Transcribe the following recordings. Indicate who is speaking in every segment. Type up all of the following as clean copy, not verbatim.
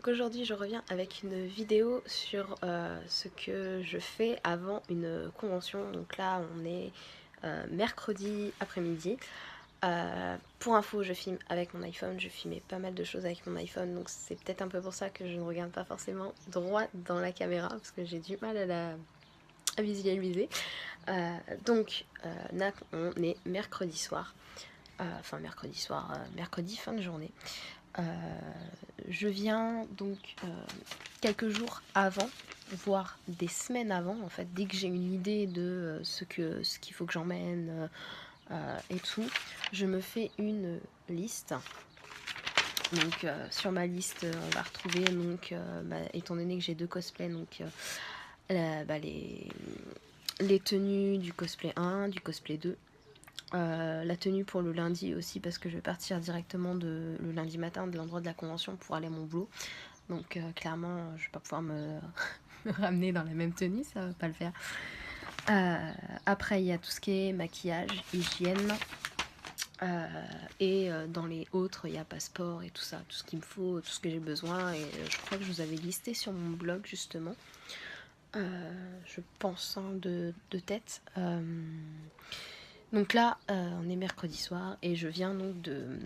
Speaker 1: Donc aujourd'hui je reviens avec une vidéo sur ce que je fais avant une convention. Donc là on est mercredi après-midi. Pour info, je filme avec mon iPhone, je filmais pas mal de choses avec mon iPhone, donc c'est peut-être un peu pour ça que je ne regarde pas forcément droit dans la caméra, parce que j'ai du mal à visualiser. Là on est mercredi soir, mercredi fin de journée. Je viens donc quelques jours avant, voire des semaines avant, en fait, dès que j'ai une idée de ce qu'il faut que j'emmène et tout, je me fais une liste. Donc sur ma liste, on va retrouver, donc, étant donné que j'ai deux cosplays, donc les tenues du cosplay 1, du cosplay 2. La tenue pour le lundi aussi, parce que je vais partir directement le lundi matin de l'endroit de la convention pour aller à mon boulot. Donc clairement, je vais pas pouvoir me ramener dans la même tenue, ça va pas le faire. Après, il y a tout ce qui est maquillage, hygiène. Dans les autres, il y a passeport et tout ça, tout ce qu'il me faut, tout ce que j'ai besoin. Et je crois que je vous avais listé sur mon blog justement. Je pense de tête. Donc là, on est mercredi soir et je viens donc de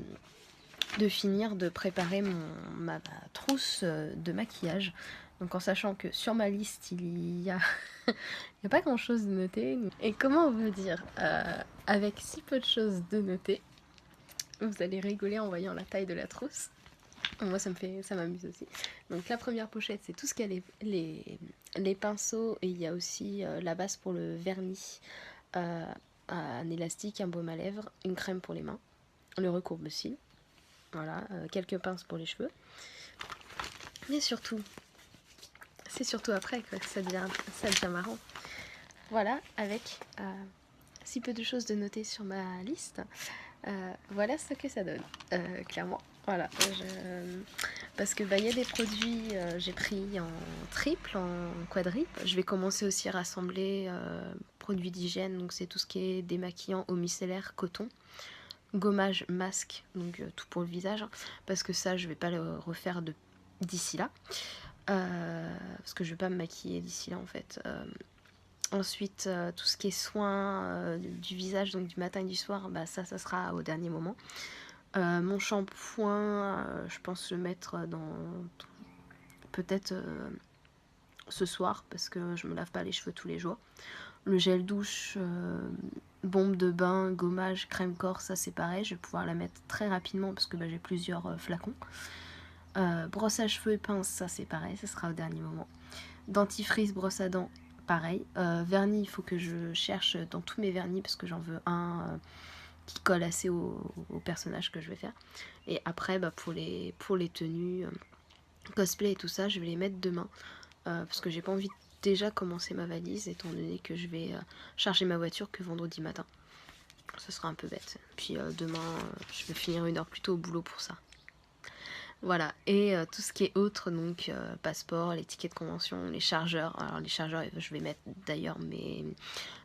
Speaker 1: finir de préparer ma trousse de maquillage. Donc en sachant que sur ma liste, il y a pas grand chose de noté. Et comment on veut dire, avec si peu de choses de noter, vous allez rigoler en voyant la taille de la trousse. Moi ça m'amuse aussi. Donc la première pochette, c'est tout ce qu'il y a les pinceaux, et il y a aussi la base pour le vernis, un élastique, un baume à lèvres, une crème pour les mains, le recourbe-cils, voilà, quelques pinces pour les cheveux. Mais surtout, c'est surtout après que ça devient marrant. Voilà, avec si peu de choses de noter sur ma liste, voilà ce que ça donne, clairement. Voilà, parce que il y a des produits, j'ai pris en triple, en quadruple. Je vais commencer aussi à rassembler produits d'hygiène, donc c'est tout ce qui est démaquillant, eau micellaire, coton, gommage, masque, donc tout pour le visage, hein, parce que ça je vais pas le refaire d'ici là, parce que je vais pas me maquiller d'ici là en fait. Ensuite, tout ce qui est soins du visage, donc du matin et du soir, ça sera au dernier moment. Mon shampoing, je pense le mettre dans peut-être ce soir, parce que je me lave pas les cheveux tous les jours. Le gel douche, bombe de bain, gommage, crème corps, ça c'est pareil, je vais pouvoir la mettre très rapidement parce que j'ai plusieurs flacons. Brosse à cheveux et pince, ça c'est pareil, ça sera au dernier moment. Dentifrice, brosse à dents, pareil. Vernis, il faut que je cherche dans tous mes vernis parce que j'en veux un qui colle assez au personnage que je vais faire. Et après, pour les tenues, cosplay et tout ça, je vais les mettre demain, parce que j'ai pas envie de déjà commencer ma valise étant donné que je vais charger ma voiture que vendredi matin. Ce sera un peu bête. Puis demain, je vais finir une heure plus tôt au boulot pour ça. Voilà, et tout ce qui est autre, donc passeport, les tickets de convention, les chargeurs. Alors les chargeurs, je vais mettre d'ailleurs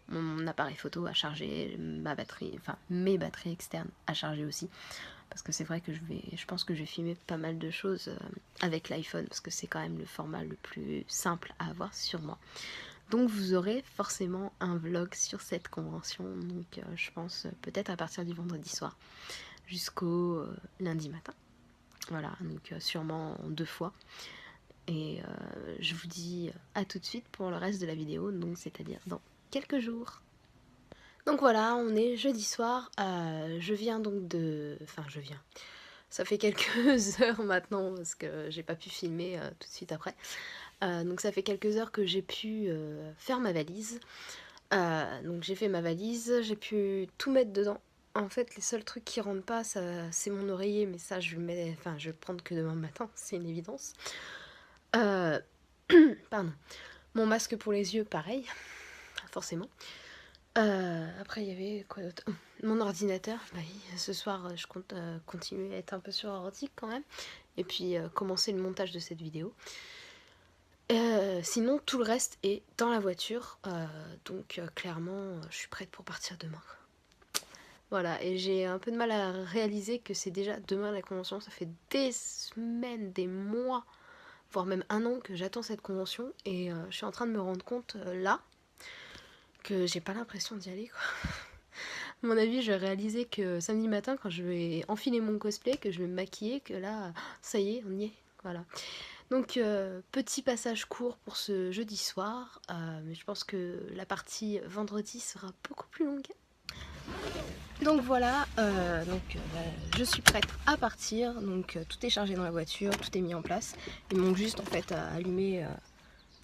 Speaker 1: mon appareil photo à charger, ma batterie, enfin mes batteries externes à charger aussi. Parce que c'est vrai que je pense que je vais filmer pas mal de choses avec l'iPhone, parce que c'est quand même le format le plus simple à avoir sur moi. Donc vous aurez forcément un vlog sur cette convention, donc je pense peut-être à partir du vendredi soir jusqu'au lundi matin. Voilà, donc sûrement en 2 fois. Et je vous dis à tout de suite pour le reste de la vidéo, donc c'est-à-dire dans quelques jours. Donc voilà, on est jeudi soir, je viens donc de... Enfin je viens... Ça fait quelques heures maintenant parce que j'ai pas pu filmer tout de suite après. Donc ça fait quelques heures que j'ai pu faire ma valise. Donc j'ai fait ma valise, j'ai pu tout mettre dedans. En fait, les seuls trucs qui rentrent pas, c'est mon oreiller, mais ça, je vais le prendre que demain matin, c'est une évidence. Pardon. Mon masque pour les yeux, pareil, forcément. Après, il y avait quoi d'autre? Mon ordinateur. Oui, ce soir, je compte continuer à être un peu sur ordi quand même. Et puis, commencer le montage de cette vidéo. Sinon, tout le reste est dans la voiture. Donc, clairement, je suis prête pour partir demain. Voilà, et j'ai un peu de mal à réaliser que c'est déjà demain la convention. Ça fait des semaines, des mois voire même 1 an que j'attends cette convention et je suis en train de me rendre compte là que j'ai pas l'impression d'y aller quoi. À mon avis, je vais réaliser que samedi matin, quand je vais enfiler mon cosplay, que je vais me maquiller, que là, ça y est, on y est. Voilà. Donc, petit passage court pour ce jeudi soir, mais je pense que la partie vendredi sera beaucoup plus longue. Donc voilà, je suis prête à partir, donc tout est chargé dans la voiture, tout est mis en place. Il manque juste en fait à allumer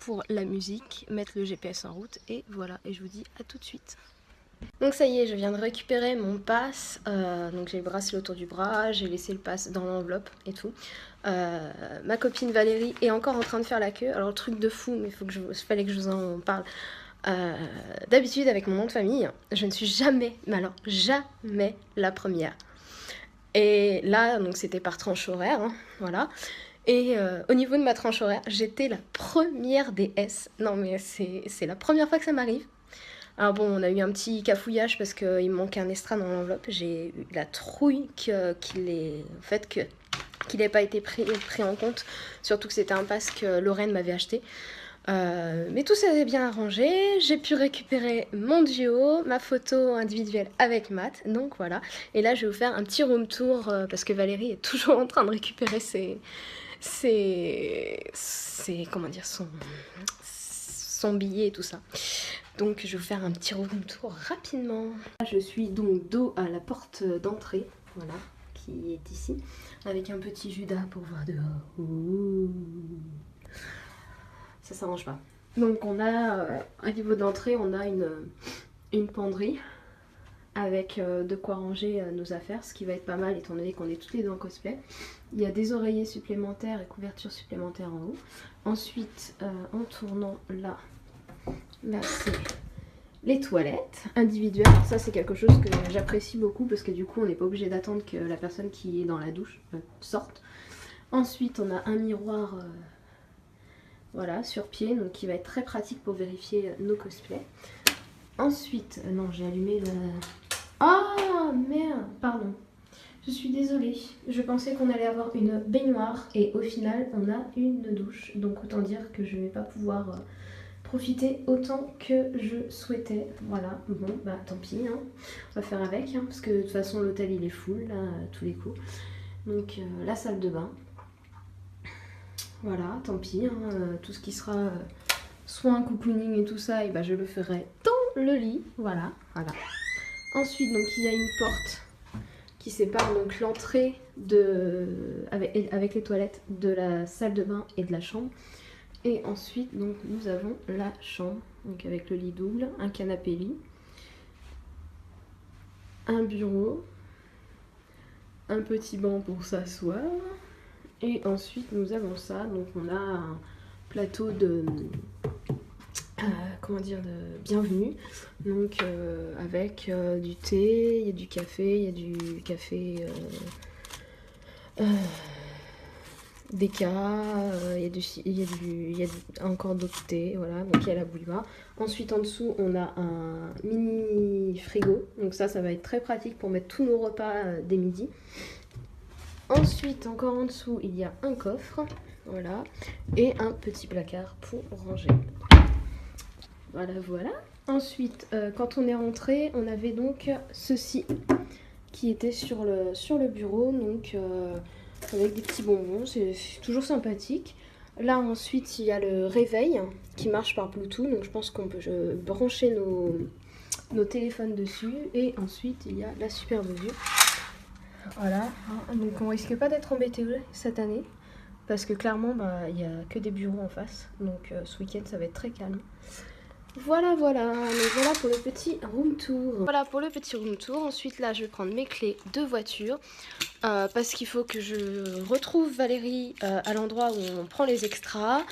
Speaker 1: pour la musique, mettre le GPS en route et voilà, et je vous dis à tout de suite. Donc ça y est, je viens de récupérer mon pass, donc j'ai le bracelet autour du bras, j'ai laissé le pass dans l'enveloppe et tout. Ma copine Valérie est encore en train de faire la queue, alors le truc de fou, mais fallait que je vous en parle. D'habitude avec mon nom de famille, je ne suis jamais, mais alors jamais la première. Et là, donc c'était par tranche horaire, hein, voilà. Et au niveau de ma tranche horaire, j'étais la première DS. Non mais c'est la première fois que ça m'arrive. Alors bon, on a eu un petit cafouillage parce qu'il me manquait un extra dans l'enveloppe. J'ai eu la trouille qu'il n'ait pas été pris en compte. Surtout que c'était un pass que Lorraine m'avait acheté. Mais tout s'est bien arrangé. J'ai pu récupérer mon duo, ma photo individuelle avec Matt. Donc voilà. Et là, je vais vous faire un petit room tour parce que Valérie est toujours en train de récupérer comment dire, son billet et tout ça. Donc je vais vous faire un petit room tour rapidement. Je suis donc dos à la porte d'entrée, voilà, qui est ici, avec un petit Judas pour voir dehors. Ouh. Ça s'arrange pas. Donc on a, à niveau d'entrée, on a une penderie avec de quoi ranger nos affaires, ce qui va être pas mal étant donné qu'on est toutes les deux en cosplay. Il y a des oreillers supplémentaires et couvertures supplémentaires en haut. Ensuite, en tournant là c'est les toilettes individuelles. Alors ça c'est quelque chose que j'apprécie beaucoup parce que du coup on n'est pas obligé d'attendre que la personne qui est dans la douche sorte. Ensuite on a un miroir voilà, sur pied, donc qui va être très pratique pour vérifier nos cosplays. Ensuite, non j'ai allumé le... Ah merde, pardon. Je suis désolée, je pensais qu'on allait avoir une baignoire et au final on a une douche. Donc autant dire que je ne vais pas pouvoir profiter autant que je souhaitais. Voilà, bon bah tant pis, hein. On va faire avec, hein, parce que de toute façon l'hôtel il est full là, à tous les coups. Donc la salle de bain. Voilà, tant pis, hein, tout ce qui sera soin, cocooning et tout ça, et bah, je le ferai dans le lit. Voilà, voilà. Ensuite, donc il y a une porte qui sépare donc l'entrée avec les toilettes de la salle de bain et de la chambre. Et ensuite, donc nous avons la chambre, donc avec le lit double, un canapé lit, un bureau, un petit banc pour s'asseoir. Et ensuite nous avons ça, donc on a un plateau de comment dire, de bienvenue, donc avec du thé, il y a du café, il y a du café déca, il y a encore d'autres thé, voilà, donc il y a la bouilloire. Ensuite en dessous on a un mini frigo, donc ça va être très pratique pour mettre tous nos repas dès midi. Ensuite, encore en dessous, il y a un coffre, voilà, et un petit placard pour ranger. Voilà, voilà. Ensuite, quand on est rentré, on avait donc ceci qui était sur le bureau, donc avec des petits bonbons, c'est toujours sympathique. Là, ensuite, il y a le réveil qui marche par Bluetooth, donc je pense qu'on peut brancher nos téléphones dessus. Et ensuite, il y a la superbe vue. Voilà, donc on risque pas d'être embêté cette année parce que clairement il n'y a que des bureaux en face, donc ce week-end ça va être très calme. Voilà, voilà, donc voilà pour le petit room tour. Voilà pour le petit room tour. Ensuite là je vais prendre mes clés de voiture parce qu'il faut que je retrouve Valérie à l'endroit où on prend les extras,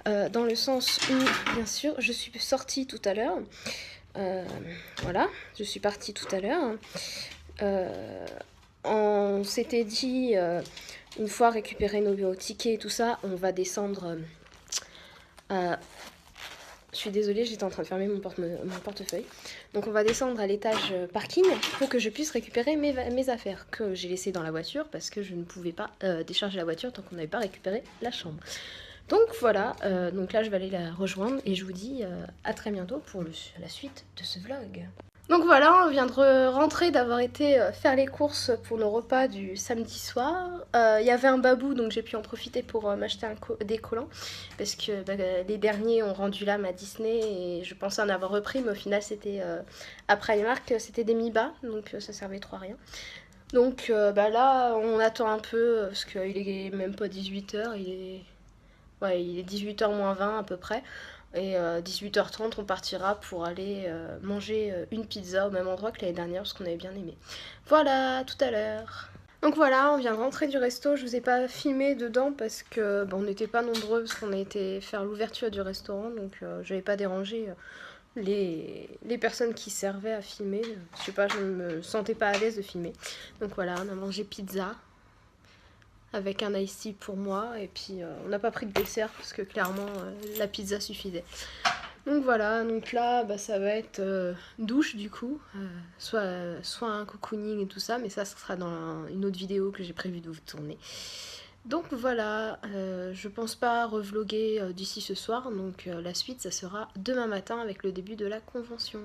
Speaker 1: dans le sens où bien sûr je suis sortie tout à l'heure. Voilà, je suis partie tout à l'heure. On s'était dit, une fois récupéré nos tickets et tout ça, on va descendre... je suis désolée, j'étais en train de fermer mon portefeuille. Donc on va descendre à l'étage parking pour que je puisse récupérer mes affaires que j'ai laissées dans la voiture parce que je ne pouvais pas décharger la voiture tant qu'on n'avait pas récupéré la chambre. Donc voilà, donc là je vais aller la rejoindre et je vous dis à très bientôt pour la suite de ce vlog. Donc voilà, on vient de rentrer d'avoir été faire les courses pour nos repas du samedi soir. Il y avait un babou, donc j'ai pu en profiter pour m'acheter des collants. Parce que les derniers ont rendu l'âme à Disney et je pensais en avoir repris, mais au final c'était à Primark, c'était des mi-bas, donc ça servait trop à rien. Donc là, on attend un peu, parce qu'il est même pas 18h, il est 18h moins 20 à peu près. Et 18h30, on partira pour aller manger une pizza au même endroit que l'année dernière parce qu'on avait bien aimé. Voilà, tout à l'heure. Donc voilà, on vient de rentrer du resto. Je vous ai pas filmé dedans parce que on n'était pas nombreux parce qu'on a été faire l'ouverture du restaurant. Donc je n'avais pas dérangé les personnes qui servaient à filmer. Je sais pas, je me sentais pas à l'aise de filmer. Donc voilà, on a mangé pizza avec un iced tea pour moi et puis on n'a pas pris de dessert parce que clairement la pizza suffisait. Donc voilà, donc là ça va être douche du coup, soit un cocooning et tout ça, mais ça sera dans une autre vidéo que j'ai prévu de vous tourner. Donc voilà, je pense pas revloguer d'ici ce soir, donc la suite ça sera demain matin avec le début de la convention.